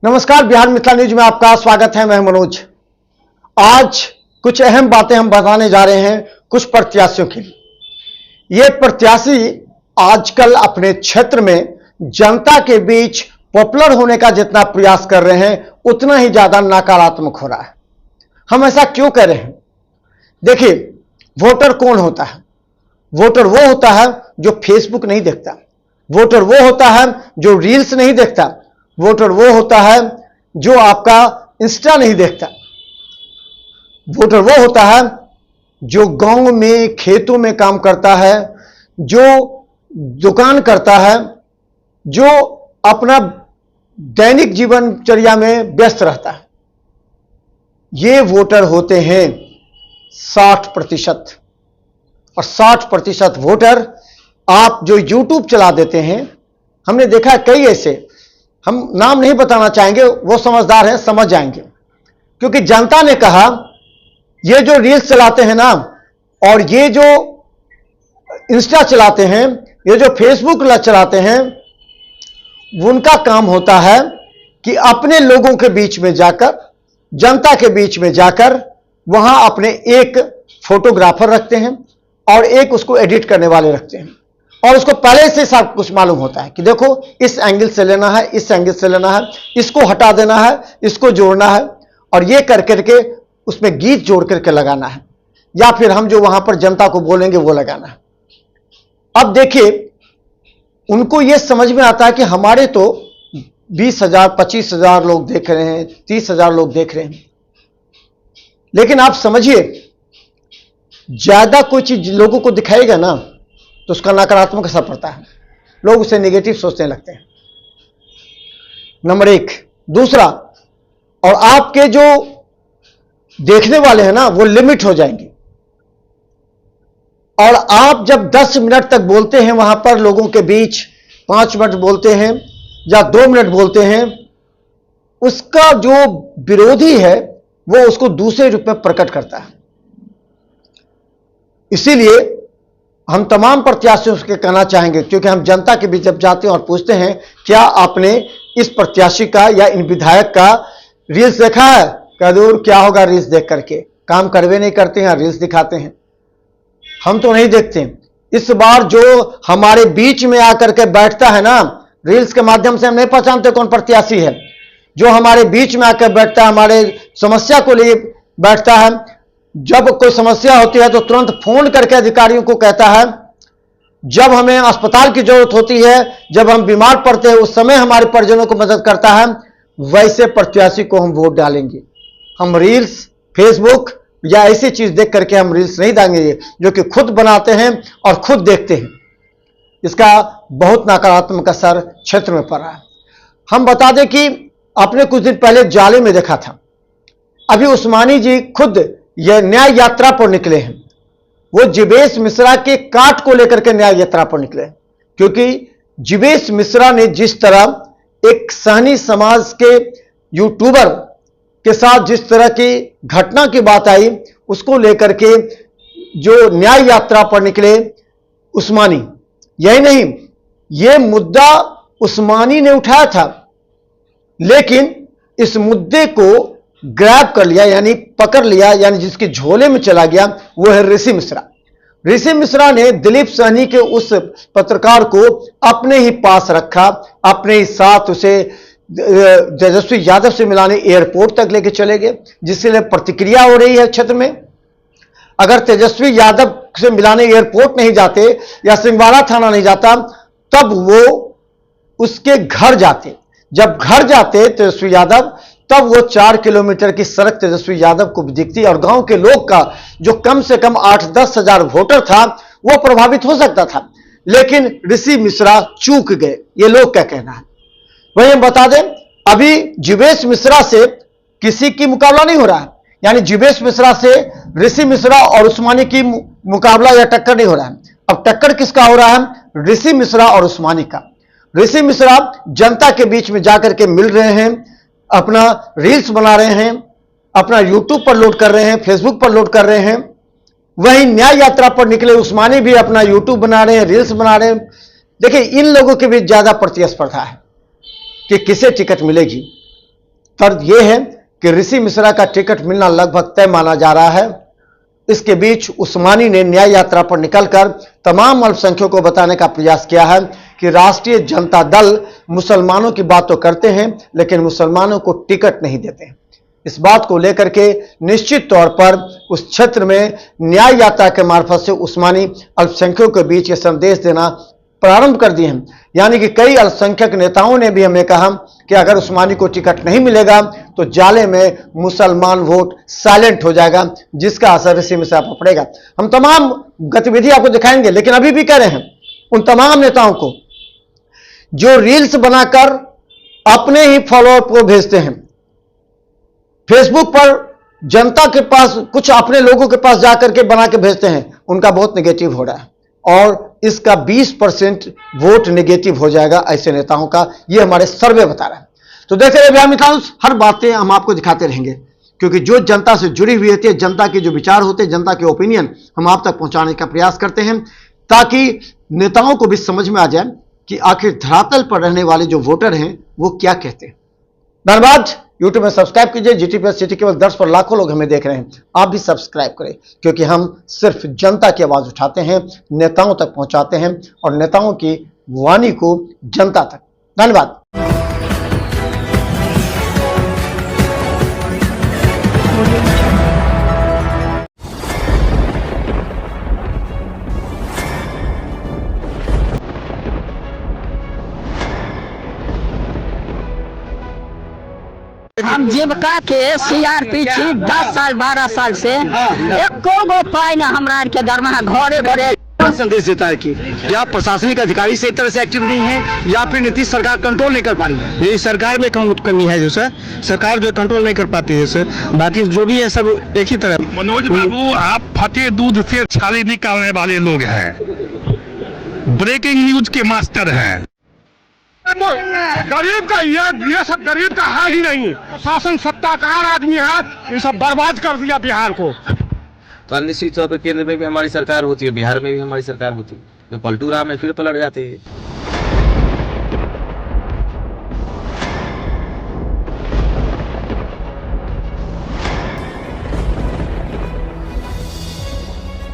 नमस्कार, बिहार मिथिला न्यूज में आपका स्वागत है। मैं मनोज। आज कुछ अहम बातें हम बताने जा रहे हैं कुछ प्रत्याशियों के लिए। ये प्रत्याशी आजकल अपने क्षेत्र में जनता के बीच पॉपुलर होने का जितना प्रयास कर रहे हैं उतना ही ज्यादा नकारात्मक हो रहा है। हम ऐसा क्यों कर रहे हैं? देखिए, वोटर कौन होता है? वोटर वो होता है जो फेसबुक नहीं देखता। वोटर वो होता है जो रील्स नहीं देखता। वोटर वो होता है जो आपका इंस्टा नहीं देखता। वोटर वो होता है जो गांव में खेतों में काम करता है, जो दुकान करता है, जो अपना दैनिक जीवनचर्या में व्यस्त रहता है। ये वोटर होते हैं 60%। और 60% वोटर आप जो यूट्यूब चला देते हैं, हमने देखा कई ऐसे, हम नाम नहीं बताना चाहेंगे, वो समझदार हैं, समझ जाएंगे। क्योंकि जनता ने कहा ये जो रील्स चलाते हैं ना, और ये जो इंस्टा चलाते हैं, ये जो फेसबुक चलाते हैं, उनका काम होता है कि अपने लोगों के बीच में जाकर, जनता के बीच में जाकर वहां अपने एक फोटोग्राफर रखते हैं और एक उसको एडिट करने वाले रखते हैं। और उसको पहले से सब कुछ मालूम होता है कि देखो इस एंगल से लेना है, इस एंगल से लेना है, इसको हटा देना है, इसको जोड़ना है, और ये कर करके उसमें गीत जोड़ करके लगाना है, या फिर हम जो वहां पर जनता को बोलेंगे वो लगाना है। अब देखिए, उनको ये समझ में आता है कि हमारे तो 20,000 25,000 लोग देख रहे हैं, 30,000 लोग देख रहे हैं। लेकिन आप समझिए, ज्यादा कोई चीज लोगों को दिखाएगा ना तो उसका नकारात्मक असर पड़ता है। लोग उसे नेगेटिव सोचने लगते हैं, नंबर एक। दूसरा, और आपके जो देखने वाले हैं ना, वो लिमिट हो जाएंगे। और आप जब 10 मिनट तक बोलते हैं वहां पर लोगों के बीच, 5 मिनट बोलते हैं या 2 मिनट बोलते हैं, उसका जो विरोधी है वो उसको दूसरे रूप में प्रकट करता है। इसीलिए हम तमाम प्रत्याशियों से कहना चाहेंगे, क्योंकि हम जनता के बीच जब जाते हैं और पूछते हैं क्या आपने इस प्रत्याशी का या इन विधायक का रील्स देखा है, कह दूर क्या होगा रील्स देख करके, काम करवे नहीं करते हैं, रील्स दिखाते हैं। हम तो नहीं देखते। इस बार जो हमारे बीच में आकर के बैठता है ना, रील्स के माध्यम से हम नहीं पहचानते कौन प्रत्याशी है। जो हमारे बीच में आकर बैठता है, हमारे समस्या को लिए बैठता है, जब कोई समस्या होती है तो तुरंत फोन करके अधिकारियों को कहता है, जब हमें अस्पताल की जरूरत होती है, जब हम बीमार पड़ते हैं, उस समय हमारे परिजनों को मदद करता है। वैसे प्रत्याशी को हम वोट डालेंगे। हम रील्स, फेसबुक या ऐसी चीज देख करके हम रील्स नहीं डालेंगे जो कि खुद बनाते हैं और खुद देखते हैं। इसका बहुत नकारात्मक असर क्षेत्र में पड़ रहा है। हम बता दें कि आपने कुछ दिन पहले जाले में देखा था, अभी उस्मानी जी खुद यह न्याय यात्रा पर निकले हैं। वो जीवेश मिश्रा के काट को लेकर के न्याय यात्रा पर निकले, क्योंकि जीवेश मिश्रा ने जिस तरह एक सहनी समाज के यूट्यूबर के साथ जिस तरह की घटना की बात आई, उसको लेकर के जो न्याय यात्रा पर निकले उस्मानी। यही नहीं, यह मुद्दा उस्मानी ने उठाया था, लेकिन इस मुद्दे को ग्रैब कर लिया, यानी पकड़ लिया, यानी जिसके झोले में चला गया, वो है ऋषि मिश्रा। ऋषि मिश्रा ने दिलीप सहनी के उस पत्रकार को अपने ही पास रखा, अपने ही साथ उसे तेजस्वी यादव से मिलाने एयरपोर्ट तक लेके चले गए, जिसके लिए प्रतिक्रिया हो रही है क्षेत्र में। अगर तेजस्वी यादव से मिलाने एयरपोर्ट नहीं जाते या सिंहवाड़ा थाना नहीं जाता, तब वो उसके घर जाते। जब घर जाते तेजस्वी यादव, तब वो 4 किलोमीटर की सड़क तेजस्वी यादव को भी दिखती, और गांव के लोग का जो कम से कम 8-10 हजार वोटर था वो प्रभावित हो सकता था। लेकिन ऋषि मिश्रा चूक गए, ये लोग क्या कहना है। वही हम बता दें, अभी जीवेश मिश्रा से किसी की मुकाबला नहीं हो रहा है, यानी जीवेश मिश्रा से ऋषि मिश्रा और उस्मानी की मुकाबला या टक्कर नहीं हो रहा है। अब टक्कर किसका हो रहा है? ऋषि मिश्रा और उस्मानी का। ऋषि मिश्रा जनता के बीच में जाकर के मिल रहे हैं, अपना रील्स बना रहे हैं, अपना यूट्यूब पर लोड कर रहे हैं, फेसबुक पर लोड कर रहे हैं। वहीं न्याय यात्रा पर निकले उस्मानी भी अपना यूट्यूब बना रहे हैं, रील्स बना रहे हैं। देखिए, इन लोगों के बीच ज्यादा प्रतिस्पर्धा है कि किसे टिकट मिलेगी। तर्क यह है कि ऋषि मिश्रा का टिकट मिलना लगभग तय माना जा रहा है। इसके बीच उस्मानी ने न्याय यात्रा पर निकलकर तमाम अल्पसंख्यकों को बताने का प्रयास किया है कि राष्ट्रीय जनता दल मुसलमानों की बात तो करते हैं लेकिन मुसलमानों को टिकट नहीं देते हैं। इस बात को लेकर के निश्चित तौर पर उस क्षेत्र में न्याय यात्रा के मार्फत से उस्मानी अल्पसंख्यकों के बीच ये संदेश देना प्रारंभ कर दिए हैं। यानी कि कई अल्पसंख्यक नेताओं ने भी हमें कहा कि अगर उस्मानी को टिकट नहीं मिलेगा तो जाले में मुसलमान वोट साइलेंट हो जाएगा, जिसका असर ऋषि मिश्रा पर पड़ेगा। हम तमाम गतिविधि आपको दिखाएंगे, लेकिन अभी भी कह रहे हैं उन तमाम नेताओं को जो रील्स बनाकर अपने ही फॉलोअर को भेजते हैं, फेसबुक पर जनता के पास कुछ अपने लोगों के पास जाकर के बना के भेजते हैं, उनका बहुत नेगेटिव हो रहा है और इसका 20% वोट नेगेटिव हो जाएगा ऐसे नेताओं का, यह हमारे सर्वे बता रहा है। तो देखते रहिए बिहार मित्रांश, हर बातें हम आपको दिखाते रहेंगे क्योंकि जो जनता से जुड़ी हुई होती है, जनता के जो विचार होते हैं, जनता के ओपिनियन हम आप तक पहुंचाने का प्रयास करते हैं ताकि नेताओं को भी समझ में आ जाए कि आखिर धरातल पर रहने वाले जो वोटर हैं वो क्या कहते हैं। धन्यवाद। यूट्यूब में सब्सक्राइब कीजिए। GT+ सिटी केवल 10 पर लाखों लोग हमें देख रहे हैं, आप भी सब्सक्राइब करें क्योंकि हम सिर्फ जनता की आवाज उठाते हैं, नेताओं तक पहुंचाते हैं और नेताओं की वाणी को जनता तक। धन्यवाद। हम जीविका के CRP छी 10 साल 12 साल से एको गो पाई ना हमरा के दरमाहा घरे घरे संदेश देता है कि या प्रशासनिक अधिकारी सही तरह से एक्टिव नहीं है या फिर नीतीश सरकार कंट्रोल नहीं कर पा रही है। ये सरकार में कमी है जो सर, सरकार जो कंट्रोल नहीं कर पाती है सर, बाकी जो भी है सब एक ही तरह। मनोज बाबू, आप फटे दूध से छाली निकालने वाले लोग हैं, ब्रेकिंग न्यूज के मास्टर हैं। गरीब का ये सब गरीब का है ही नहीं। शासन सत्ताकार आदमी है, ये सब बर्बाद कर दिया बिहार को। तो निश्चित तौर पर केंद्र में भी हमारी सरकार होती है, बिहार में भी हमारी सरकार होती है, तो पलटू राम में फिर पलट जाते हैं।